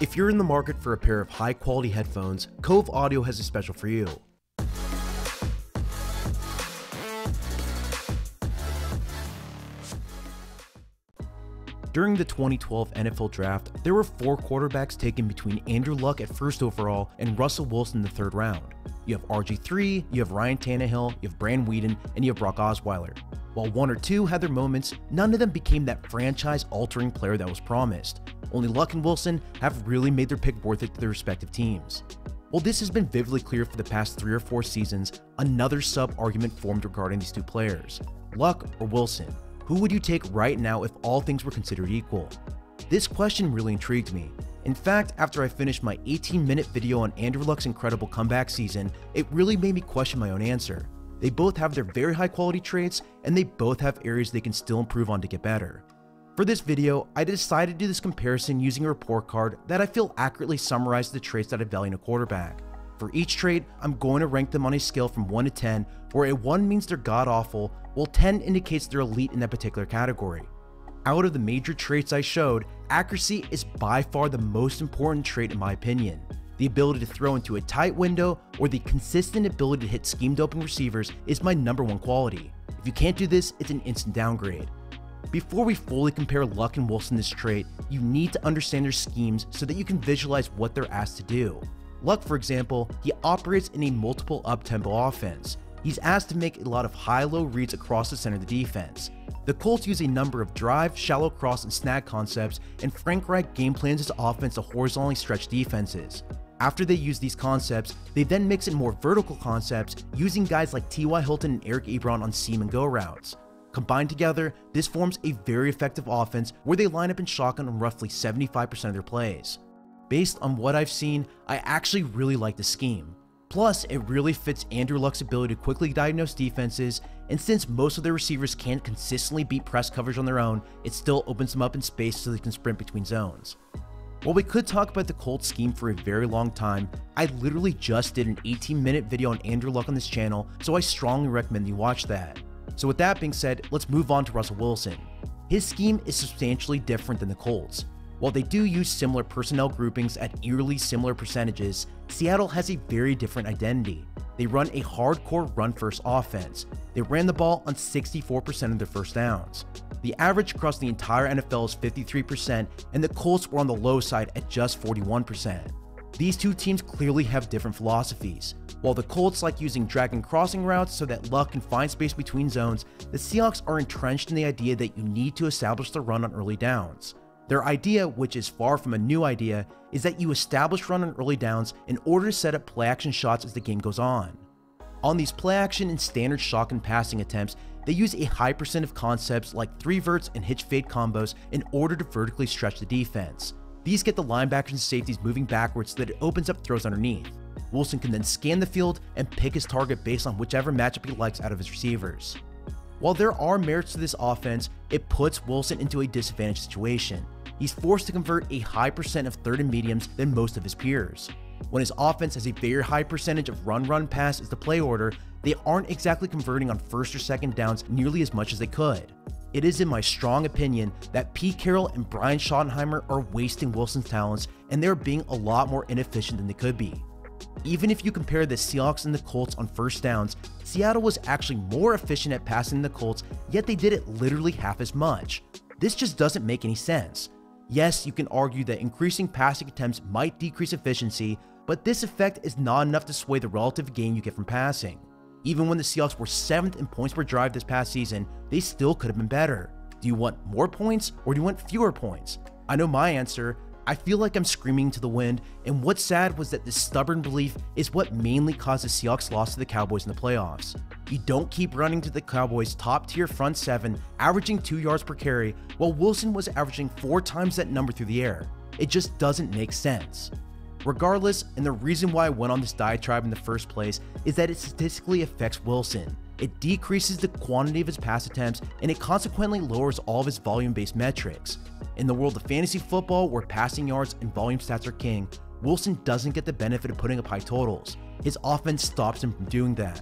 If you're in the market for a pair of high-quality headphones, Cove Audio has a special for you. During the 2012 NFL Draft, there were 4 quarterbacks taken between Andrew Luck at first overall and Russell Wilson in the 3rd round. You have RG3, you have Ryan Tannehill, you have Brandon Weeden, and you have Brock Osweiler. While 1 or 2 had their moments, none of them became that franchise-altering player that was promised. Only Luck and Wilson have really made their pick worth it to their respective teams. While this has been vividly clear for the past 3 or 4 seasons, another sub-argument formed regarding these 2 players. Luck or Wilson? Who would you take right now if all things were considered equal? This question really intrigued me. In fact, after I finished my 18-minute video on Andrew Luck's incredible comeback season, it really made me question my own answer. They both have their very high quality traits, and they both have areas they can still improve on to get better. For this video, I decided to do this comparison using a report card that I feel accurately summarizes the traits that I value in a quarterback. For each trait, I'm going to rank them on a scale from 1 to 10, where a 1 means they're god-awful, while 10 indicates they're elite in that particular category. Out of the major traits I showed, accuracy is by far the most important trait in my opinion. The ability to throw into a tight window or the consistent ability to hit schemed open receivers is my #1 quality. If you can't do this, it's an instant downgrade. Before we fully compare Luck and Wilson this trait, you need to understand their schemes so that you can visualize what they're asked to do. Luck, for example, he operates in a multiple up-tempo offense. He's asked to make a lot of high-low reads across the center of the defense. The Colts use a number of drive, shallow cross, and snag concepts, and Frank Reich game plans his offense to horizontally stretch defenses. After they use these concepts, they then mix in more vertical concepts, using guys like T.Y. Hilton and Eric Ebron on seam and go routes. Combined together, this forms a very effective offense where they line up in shotgun on roughly 75% of their plays. Based on what I've seen, I actually really like the scheme. Plus, it really fits Andrew Luck's ability to quickly diagnose defenses, and since most of their receivers can't consistently beat press coverage on their own, it still opens them up in space so they can sprint between zones. While we could talk about the Colts scheme for a very long time, I literally just did an 18-minute video on Andrew Luck on this channel, so I strongly recommend you watch that. So with that being said, let's move on to Russell Wilson. His scheme is substantially different than the Colts. While they do use similar personnel groupings at eerily similar percentages, Seattle has a very different identity. They run a hardcore run-first offense. They ran the ball on 64% of their first downs. The average across the entire NFL is 53%, and the Colts were on the low side at just 41%. These 2 teams clearly have different philosophies. While the Colts like using drag and crossing routes so that Luck can find space between zones, the Seahawks are entrenched in the idea that you need to establish the run on early downs. Their idea, which is far from a new idea, is that you establish run on early downs in order to set up play-action shots as the game goes on. On these play-action and standard shotgun passing attempts, they use a high percent of concepts like 3-verts and hitch-fade combos in order to vertically stretch the defense. These get the linebackers and safeties moving backwards so that it opens up throws underneath. Wilson can then scan the field and pick his target based on whichever matchup he likes out of his receivers. While there are merits to this offense, it puts Wilson into a disadvantaged situation. He's forced to convert a high percent of 3rd and mediums than most of his peers. When his offense has a very high percentage of run-pass as the play order, they aren't exactly converting on 1st or 2nd downs nearly as much as they could. It is in my strong opinion that Pete Carroll and Brian Schottenheimer are wasting Wilson's talents, and they're being a lot more inefficient than they could be. Even if you compare the Seahawks and the Colts on 1st downs, Seattle was actually more efficient at passing than the Colts, yet they did it literally half as much. This just doesn't make any sense. Yes, you can argue that increasing passing attempts might decrease efficiency, but this effect is not enough to sway the relative gain you get from passing. Even when the Seahawks were 7th in points per drive this past season, they still could have been better. Do you want more points or do you want fewer points? I know my answer. I feel like I'm screaming to the wind, and what's sad was that this stubborn belief is what mainly caused the Seahawks' loss to the Cowboys in the playoffs. You don't keep running to the Cowboys' top-tier front 7, averaging 2 yards per carry, while Wilson was averaging 4 times that number through the air. It just doesn't make sense. Regardless, and the reason why I went on this diatribe in the first place is that it statistically affects Wilson. It decreases the quantity of his pass attempts, and it consequently lowers all of his volume-based metrics. In the world of fantasy football, where passing yards and volume stats are king, Wilson doesn't get the benefit of putting up high totals. His offense stops him from doing that.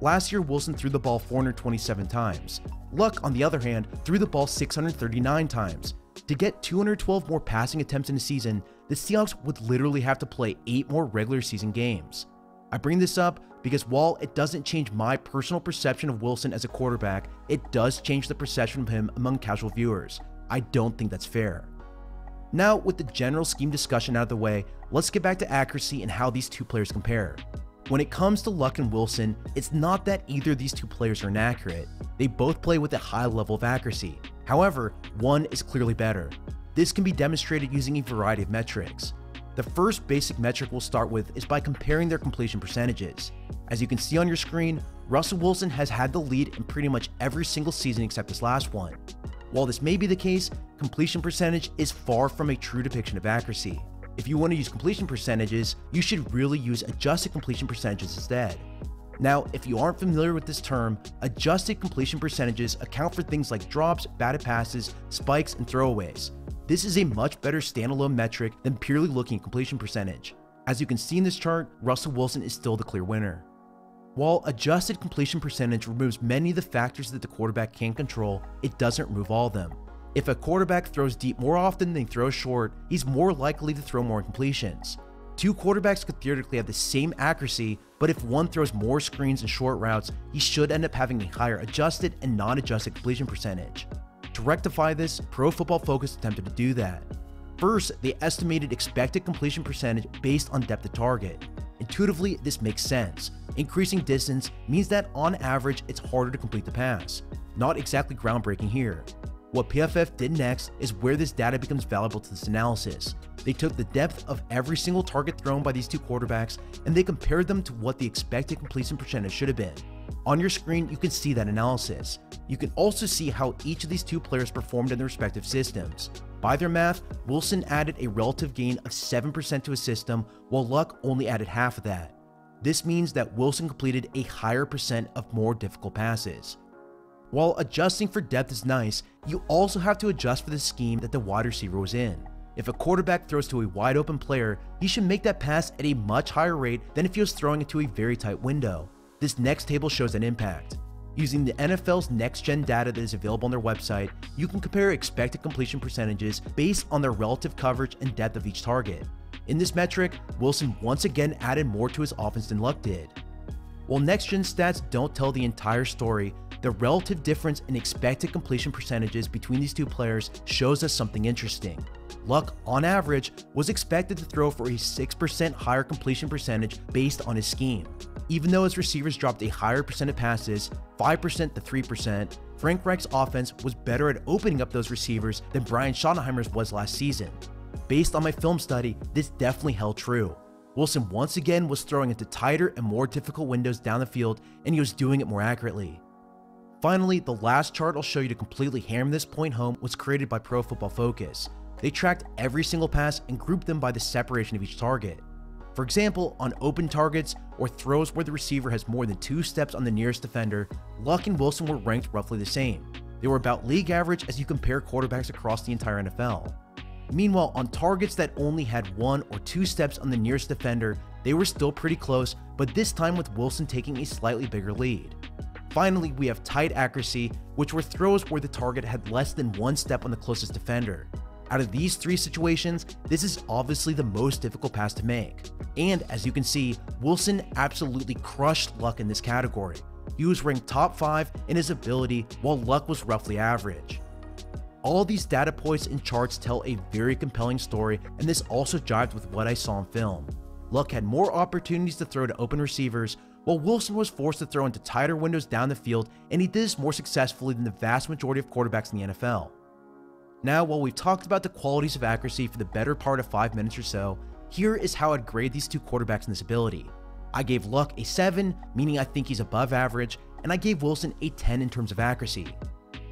Last year, Wilson threw the ball 427 times. Luck, on the other hand, threw the ball 639 times. To get 212 more passing attempts in a season, the Seahawks would literally have to play 8 more regular season games. I bring this up because while it doesn't change my personal perception of Wilson as a quarterback, it does change the perception of him among casual viewers. I don't think that's fair. Now, with the general scheme discussion out of the way, let's get back to accuracy and how these two players compare. When it comes to Luck and Wilson, it's not that either of these two players are inaccurate. They both play with a high level of accuracy. However, one is clearly better. This can be demonstrated using a variety of metrics. The first basic metric we'll start with is by comparing their completion percentages. As you can see on your screen, Russell Wilson has had the lead in pretty much every single season except this last one. While this may be the case, completion percentage is far from a true depiction of accuracy. If you want to use completion percentages, you should really use adjusted completion percentages instead. Now, if you aren't familiar with this term, adjusted completion percentages account for things like drops, batted passes, spikes, and throwaways. This is a much better standalone metric than purely looking at completion percentage. As you can see in this chart, Russell Wilson is still the clear winner. While adjusted completion percentage removes many of the factors that the quarterback can't control, it doesn't remove all of them. If a quarterback throws deep more often than he throws short, he's more likely to throw more incompletions. Two quarterbacks could theoretically have the same accuracy, but if one throws more screens and short routes, he should end up having a higher adjusted and non-adjusted completion percentage. To rectify this, Pro Football Focus attempted to do that. First, they estimated expected completion percentage based on depth of target. Intuitively, this makes sense. Increasing distance means that on average, it's harder to complete the pass. Not exactly groundbreaking here. What PFF did next is where this data becomes valuable to this analysis. They took the depth of every single target thrown by these two quarterbacks and they compared them to what the expected completion percentage should have been. On your screen, you can see that analysis. You can also see how each of these two players performed in their respective systems. By their math, Wilson added a relative gain of 7% to his system, while Luck only added half of that. This means that Wilson completed a higher percent of more difficult passes. While adjusting for depth is nice, you also have to adjust for the scheme that the wide receiver was in. If a quarterback throws to a wide open player, he should make that pass at a much higher rate than if he was throwing it to a very tight window. This next table shows an impact. Using the NFL's next-gen data that is available on their website, you can compare expected completion percentages based on their relative coverage and depth of each target. In this metric, Wilson once again added more to his offense than Luck did. While next-gen stats don't tell the entire story, the relative difference in expected completion percentages between these two players shows us something interesting. Luck, on average, was expected to throw for a 6% higher completion percentage based on his scheme. Even though his receivers dropped a higher percent of passes, 5% to 3%, Frank Reich's offense was better at opening up those receivers than Brian Schottenheimer's was last season. Based on my film study, this definitely held true. Wilson once again was throwing into tighter and more difficult windows down the field, and he was doing it more accurately. Finally, the last chart I'll show you to completely hammer this point home was created by Pro Football Focus. They tracked every single pass and grouped them by the separation of each target. For example, on open targets or throws where the receiver has more than 2 steps on the nearest defender, Luck and Wilson were ranked roughly the same. They were about league average as you compare quarterbacks across the entire NFL. Meanwhile, on targets that only had 1 or 2 steps on the nearest defender, they were still pretty close, but this time with Wilson taking a slightly bigger lead. Finally, we have tight accuracy, which were throws where the target had less than 1 step on the closest defender. Out of these 3 situations, this is obviously the most difficult pass to make. And as you can see, Wilson absolutely crushed Luck in this category. He was ranked top 5 in his ability, while Luck was roughly average. All these data points and charts tell a very compelling story, and this also jived with what I saw in film. Luck had more opportunities to throw to open receivers, while Wilson was forced to throw into tighter windows down the field, and he did this more successfully than the vast majority of quarterbacks in the NFL. Now, while we've talked about the qualities of accuracy for the better part of 5 minutes or so, here is how I'd grade these two quarterbacks in this ability. I gave Luck a 7, meaning I think he's above average, and I gave Wilson a 10 in terms of accuracy.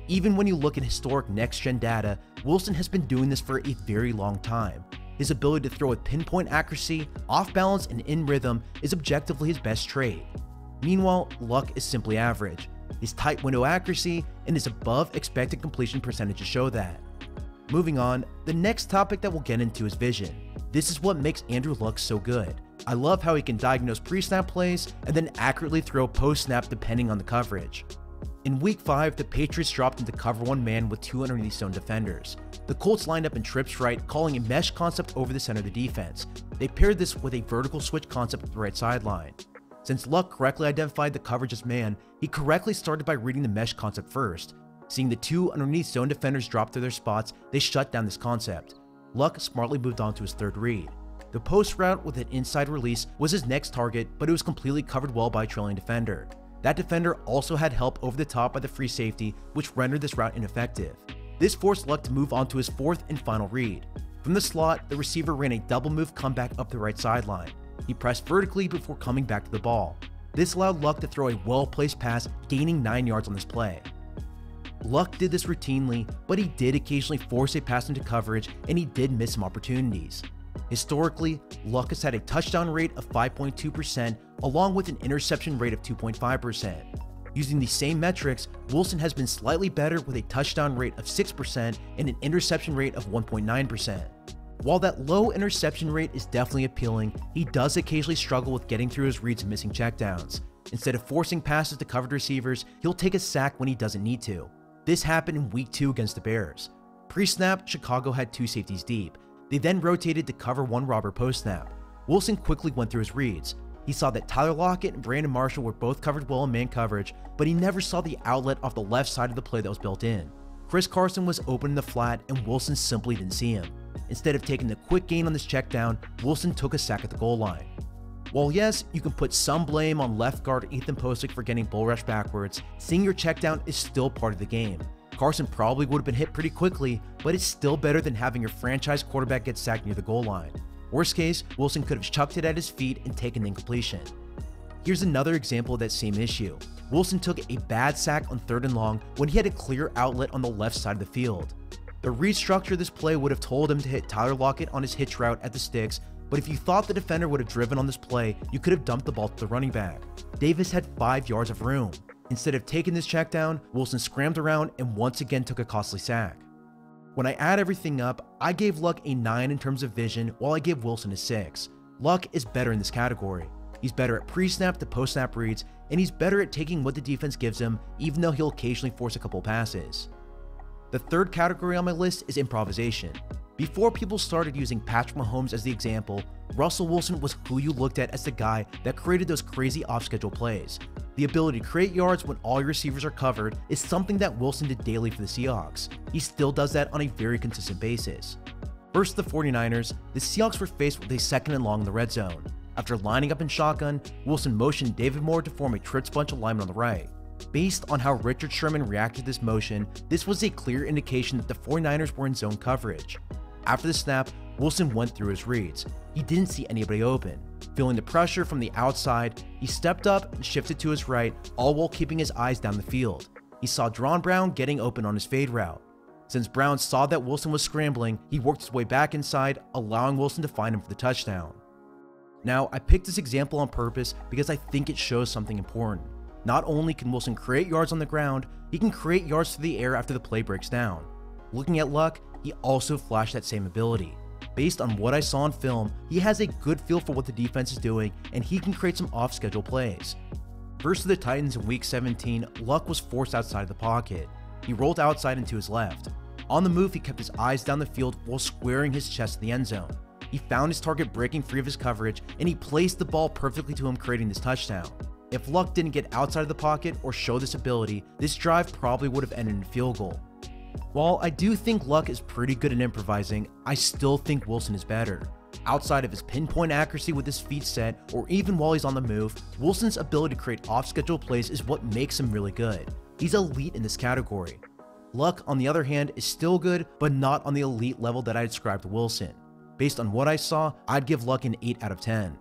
Even when you look at historic next-gen data, Wilson has been doing this for a very long time. His ability to throw with pinpoint accuracy, off balance, and in rhythm is objectively his best trait. Meanwhile, Luck is simply average. His tight window accuracy and his above expected completion percentages show that. Moving on, the next topic that we'll get into is vision. This is what makes Andrew Luck so good. I love how he can diagnose pre-snap plays and then accurately throw post-snap depending on the coverage. In Week 5, the Patriots dropped into cover 1 man with 2 underneath zone defenders. The Colts lined up in trips right, calling a mesh concept over the center of the defense. They paired this with a vertical switch concept at the right sideline. Since Luck correctly identified the coverage as man, he correctly started by reading the mesh concept first. Seeing the two underneath zone defenders drop to their spots, they shut down this concept. Luck smartly moved on to his third read. The post route with an inside release was his next target, but it was completely covered well by a trailing defender. That defender also had help over the top by the free safety, which rendered this route ineffective. This forced Luck to move on to his fourth and final read. From the slot, the receiver ran a double move comeback up the right sideline. He pressed vertically before coming back to the ball. This allowed Luck to throw a well-placed pass, gaining 9 yards on this play. Luck did this routinely, but he did occasionally force a pass into coverage, and he did miss some opportunities. Historically, Luck has had a touchdown rate of 5.2% along with an interception rate of 2.5%. Using these same metrics, Wilson has been slightly better with a touchdown rate of 6% and an interception rate of 1.9%. While that low interception rate is definitely appealing, he does occasionally struggle with getting through his reads and missing checkdowns. Instead of forcing passes to covered receivers, he'll take a sack when he doesn't need to. This happened in Week 2 against the Bears. Pre-snap, Chicago had 2 safeties deep. They then rotated to cover 1 robber post-snap. Wilson quickly went through his reads. He saw that Tyler Lockett and Brandon Marshall were both covered well in man coverage, but he never saw the outlet off the left side of the play that was built in. Chris Carson was open in the flat and Wilson simply didn't see him. Instead of taking the quick gain on this check down, Wilson took a sack at the goal line. While yes, you can put some blame on left guard Ethan Posick for getting bull rush backwards, seeing your check down is still part of the game. Carson probably would have been hit pretty quickly, but it's still better than having your franchise quarterback get sacked near the goal line. Worst case, Wilson could have chucked it at his feet and taken the incompletion. Here's another example of that same issue. Wilson took a bad sack on 3rd and long when he had a clear outlet on the left side of the field. The read structure of this play would have told him to hit Tyler Lockett on his hitch route at the sticks, but if you thought the defender would have driven on this play, you could have dumped the ball to the running back. Davis had 5 yards of room. Instead of taking this check down, Wilson scrambled around and once again took a costly sack. When I add everything up, I gave Luck a 9 in terms of vision, while I gave Wilson a 6. Luck is better in this category. He's better at pre-snap to post-snap reads, and he's better at taking what the defense gives him, even though he'll occasionally force a couple passes. The third category on my list is improvisation. Before people started using Patrick Mahomes as the example, Russell Wilson was who you looked at as the guy that created those crazy off-schedule plays. The ability to create yards when all your receivers are covered is something that Wilson did daily for the Seahawks. He still does that on a very consistent basis. Versus the 49ers, the Seahawks were faced with a 2nd and long in the red zone. After lining up in shotgun, Wilson motioned David Moore to form a trips bunch of linemen on the right. Based on how Richard Sherman reacted to this motion, this was a clear indication that the 49ers were in zone coverage. After the snap, Wilson went through his reads. He didn't see anybody open. Feeling the pressure from the outside, he stepped up and shifted to his right, all while keeping his eyes down the field. He saw Dron Brown getting open on his fade route. Since Brown saw that Wilson was scrambling, he worked his way back inside, allowing Wilson to find him for the touchdown. Now, I picked this example on purpose because I think it shows something important. Not only can Wilson create yards on the ground, he can create yards through the air after the play breaks down. Looking at Luck, he also flashed that same ability. Based on what I saw on film, he has a good feel for what the defense is doing, and he can create some off-schedule plays. Versus the Titans in Week 17, Luck was forced outside of the pocket. He rolled outside and to his left. On the move, he kept his eyes down the field while squaring his chest to the end zone. He found his target breaking free of his coverage, and he placed the ball perfectly to him, creating this touchdown. If Luck didn't get outside of the pocket or show this ability, this drive probably would have ended in a field goal. While I do think Luck is pretty good at improvising, I still think Wilson is better. Outside of his pinpoint accuracy with his feet set, or even while he's on the move, Wilson's ability to create off-schedule plays is what makes him really good. He's elite in this category. Luck, on the other hand, is still good, but not on the elite level that I described to Wilson. Based on what I saw, I'd give Luck an 8 out of 10.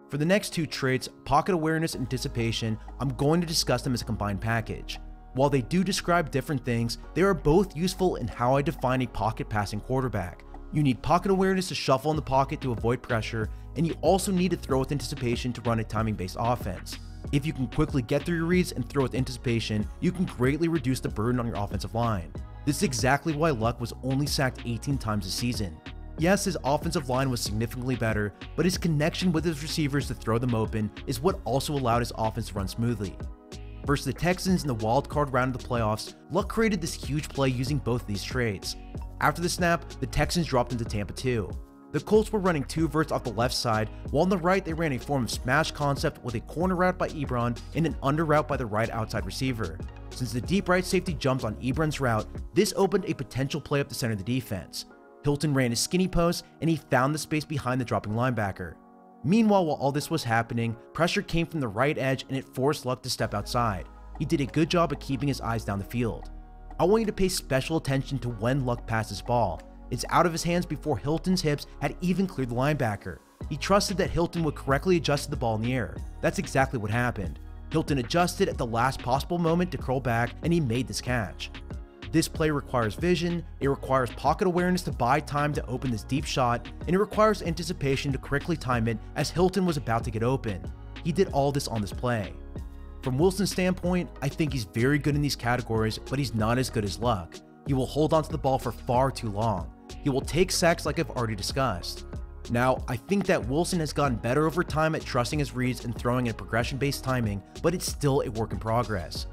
For the next two traits, pocket awareness and anticipation, I'm going to discuss them as a combined package. While they do describe different things, they are both useful in how I define a pocket passing quarterback. You need pocket awareness to shuffle in the pocket to avoid pressure, and you also need to throw with anticipation to run a timing-based offense. If you can quickly get through your reads and throw with anticipation, you can greatly reduce the burden on your offensive line. This is exactly why Luck was only sacked 18 times this season. Yes, his offensive line was significantly better, but his connection with his receivers to throw them open is what also allowed his offense to run smoothly. Versus the Texans in the wildcard round of the playoffs, Luck created this huge play using both of these traits. After the snap, the Texans dropped into Tampa 2. The Colts were running two verts off the left side, while on the right they ran a form of smash concept with a corner route by Ebron and an under route by the right outside receiver. Since the deep right safety jumped on Ebron's route, this opened a potential play up the center of the defense. Hilton ran his skinny post and he found the space behind the dropping linebacker. Meanwhile, while all this was happening, pressure came from the right edge and it forced Luck to step outside. He did a good job of keeping his eyes down the field. I want you to pay special attention to when Luck passed his ball. It's out of his hands before Hilton's hips had even cleared the linebacker. He trusted that Hilton would correctly adjust the ball in the air. That's exactly what happened. Hilton adjusted at the last possible moment to curl back and he made this catch. This play requires vision, it requires pocket awareness to buy time to open this deep shot, and it requires anticipation to correctly time it as Hilton was about to get open. He did all this on this play. From Wilson's standpoint, I think he's very good in these categories, but he's not as good as Luck. He will hold onto the ball for far too long. He will take sacks like I've already discussed. Now, I think that Wilson has gotten better over time at trusting his reads and throwing in progression-based timing, but it's still a work in progress.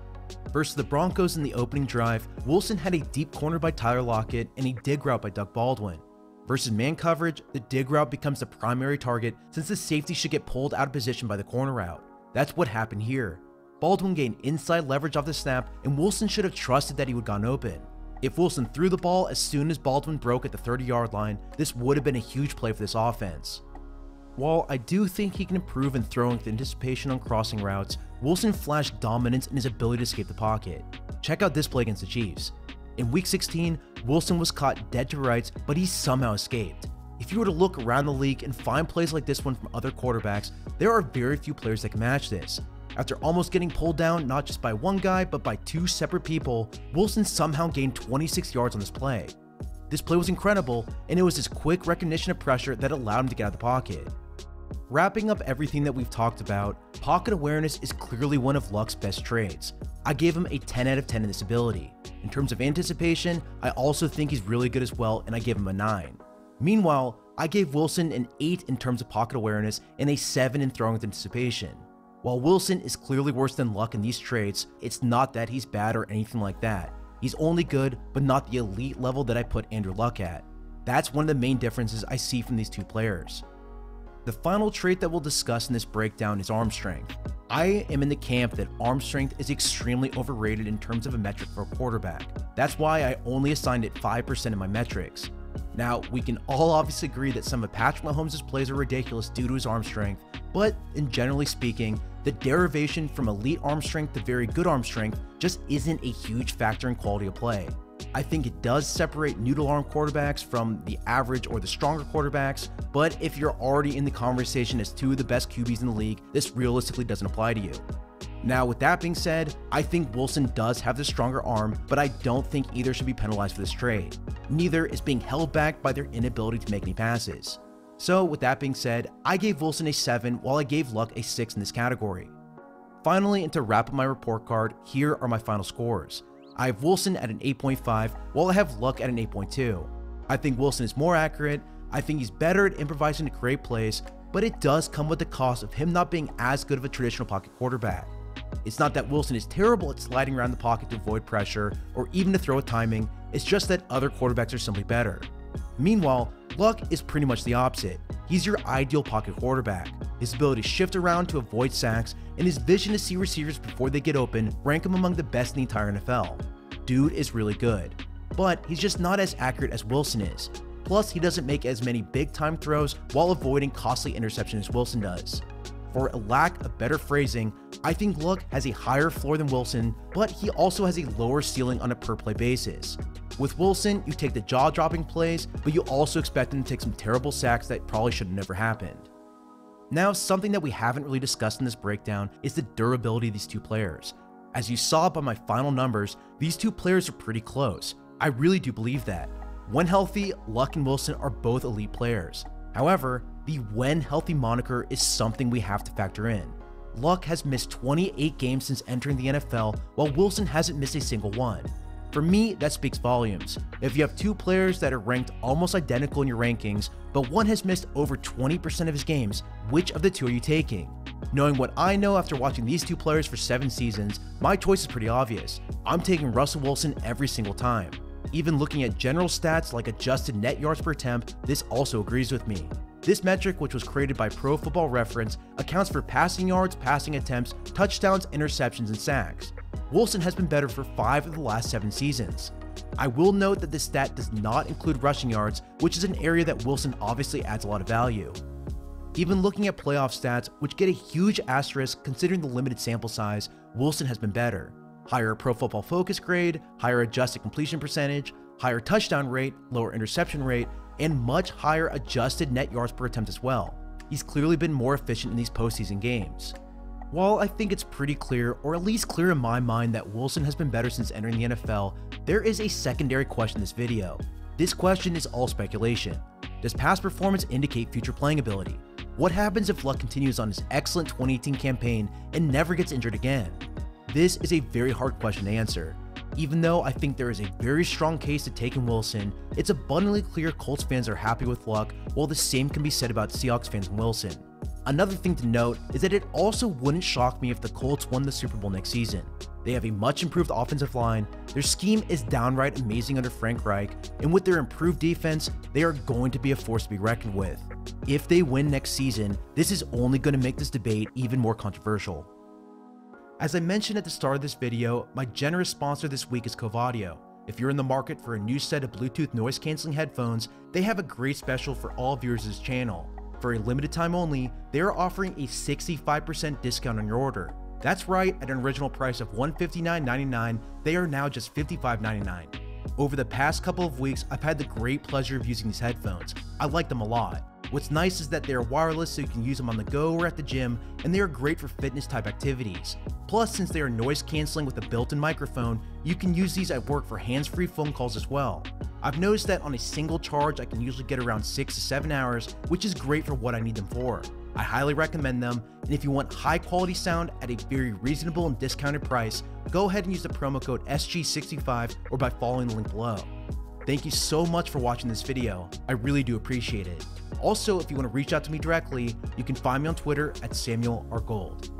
Versus the Broncos in the opening drive, Wilson had a deep corner by Tyler Lockett and a dig route by Doug Baldwin. Versus man coverage, the dig route becomes the primary target since the safety should get pulled out of position by the corner route. That's what happened here. Baldwin gained inside leverage off the snap and Wilson should have trusted that he would have gone open. If Wilson threw the ball as soon as Baldwin broke at the 30-yard line, this would have been a huge play for this offense. While I do think he can improve in throwing with anticipation on crossing routes, Wilson flashed dominance in his ability to escape the pocket. Check out this play against the Chiefs. In Week 16, Wilson was caught dead to rights, but he somehow escaped. If you were to look around the league and find plays like this one from other quarterbacks, there are very few players that can match this. After almost getting pulled down not just by one guy, but by two separate people, Wilson somehow gained 26 yards on this play. This play was incredible, and it was his quick recognition of pressure that allowed him to get out of the pocket. Wrapping up everything that we've talked about, pocket awareness is clearly one of Luck's best traits. I gave him a 10 out of 10 in this ability. In terms of anticipation, I also think he's really good as well, and I gave him a 9. Meanwhile, I gave Wilson an 8 in terms of pocket awareness and a 7 in throwing with anticipation. While Wilson is clearly worse than Luck in these traits, it's not that he's bad or anything like that. He's only good, but not the elite level that I put Andrew Luck at. That's one of the main differences I see from these two players. The final trait that we'll discuss in this breakdown is arm strength. I am in the camp that arm strength is extremely overrated in terms of a metric for a quarterback. That's why I only assigned it 5% in my metrics. Now, we can all obviously agree that some of Patrick Mahomes' plays are ridiculous due to his arm strength, but in generally speaking, the derivation from elite arm strength to very good arm strength just isn't a huge factor in quality of play. I think it does separate noodle arm quarterbacks from the average or the stronger quarterbacks, but if you're already in the conversation as two of the best QBs in the league, this realistically doesn't apply to you. Now, with that being said, I think Wilson does have the stronger arm, but I don't think either should be penalized for this trade. Neither is being held back by their inability to make any passes. So with that being said, I gave Wilson a 7 while I gave Luck a 6 in this category. Finally, and to wrap up my report card, here are my final scores. I have Wilson at an 8.5 while I have Luck at an 8.2. I think Wilson is more accurate, I think he's better at improvising to create plays, but it does come with the cost of him not being as good of a traditional pocket quarterback. It's not that Wilson is terrible at sliding around the pocket to avoid pressure or even to throw with timing, it's just that other quarterbacks are simply better. Meanwhile, Luck is pretty much the opposite. He's your ideal pocket quarterback. His ability to shift around to avoid sacks and his vision to see receivers before they get open rank him among the best in the entire NFL. Dude is really good, but he's just not as accurate as Wilson is. Plus, he doesn't make as many big-time throws while avoiding costly interceptions as Wilson does. For a lack of better phrasing, I think Luck has a higher floor than Wilson, but he also has a lower ceiling on a per-play basis. With Wilson, you take the jaw-dropping plays, but you also expect him to take some terrible sacks that probably should have never happened. Now, something that we haven't really discussed in this breakdown is the durability of these two players. As you saw by my final numbers, these two players are pretty close. I really do believe that. When healthy, Luck and Wilson are both elite players. However, the when healthy moniker is something we have to factor in. Luck has missed 28 games since entering the NFL, while Wilson hasn't missed a single one. For me, that speaks volumes. If you have two players that are ranked almost identical in your rankings, but one has missed over 20% of his games, which of the two are you taking? Knowing what I know after watching these two players for 7 seasons, my choice is pretty obvious. I'm taking Russell Wilson every single time. Even looking at general stats like adjusted net yards per attempt, this also agrees with me. This metric, which was created by Pro Football Reference, accounts for passing yards, passing attempts, touchdowns, interceptions, and sacks. Wilson has been better for 5 of the last 7 seasons. I will note that this stat does not include rushing yards, which is an area that Wilson obviously adds a lot of value. Even looking at playoff stats, which get a huge asterisk considering the limited sample size, Wilson has been better. Higher Pro Football Focus grade, higher adjusted completion percentage, higher touchdown rate, lower interception rate, and much higher adjusted net yards per attempt as well. He's clearly been more efficient in these postseason games. While I think it's pretty clear, or at least clear in my mind, that Wilson has been better since entering the NFL, there is a secondary question in this video. This question is all speculation. Does past performance indicate future playing ability? What happens if Luck continues on his excellent 2018 campaign and never gets injured again? This is a very hard question to answer. Even though I think there is a very strong case to take in Wilson, it's abundantly clear Colts fans are happy with Luck, while the same can be said about Seahawks fans and Wilson. Another thing to note is that it also wouldn't shock me if the Colts won the Super Bowl next season. They have a much improved offensive line, their scheme is downright amazing under Frank Reich, and with their improved defense, they are going to be a force to be reckoned with. If they win next season, this is only going to make this debate even more controversial. As I mentioned at the start of this video, my generous sponsor this week is Covaudio. If you're in the market for a new set of Bluetooth noise cancelling headphones, they have a great special for all viewers of this channel. For a limited time only, they are offering a 65% discount on your order. That's right, at an original price of $159.99, they are now just $55.99. Over the past couple of weeks, I've had the great pleasure of using these headphones. I like them a lot. What's nice is that they are wireless, so you can use them on the go or at the gym, and they are great for fitness type activities. Plus, since they are noise canceling with a built-in microphone, you can use these at work for hands-free phone calls as well. I've noticed that on a single charge, I can usually get around 6 to 7 hours, which is great for what I need them for. I highly recommend them, and if you want high quality sound at a very reasonable and discounted price, go ahead and use the promo code SG65 or by following the link below. Thank you so much for watching this video. I really do appreciate it. Also, if you want to reach out to me directly, you can find me on Twitter at SamuelRGold.